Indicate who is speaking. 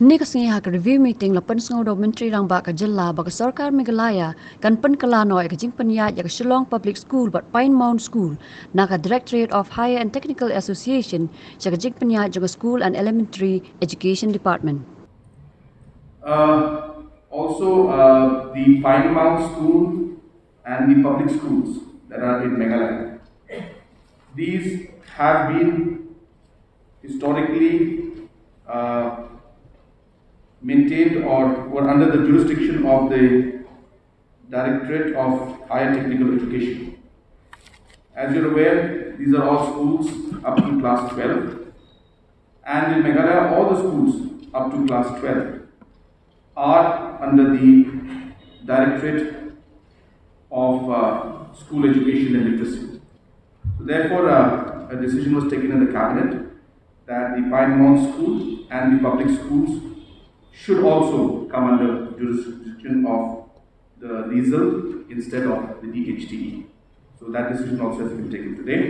Speaker 1: Nikasngi hak review meeting la pensngau do menteri rang ba ka jella ba ka sarkar Meghalaya kan pen kalano ka jing penya ya ka Shillong Public School but Pine Mount School na ka Directorate of Higher and Technical Association sa ka jing penya ja School and Elementary Education Department.
Speaker 2: Also, the Pine Mount School and the public schools that are in Meghalaya. These have been historically maintained or were under the jurisdiction of the Directorate of Higher Technical Education. As you're aware, these are all schools up to class 12, and in Meghalaya, all the schools up to class 12 are under the Directorate of School Education and Literacy. So therefore, a decision was taken in the cabinet that the Pine Mount School and the public schools should also come under jurisdiction of the RESL instead of the DHTE. So that decision also has been taken today.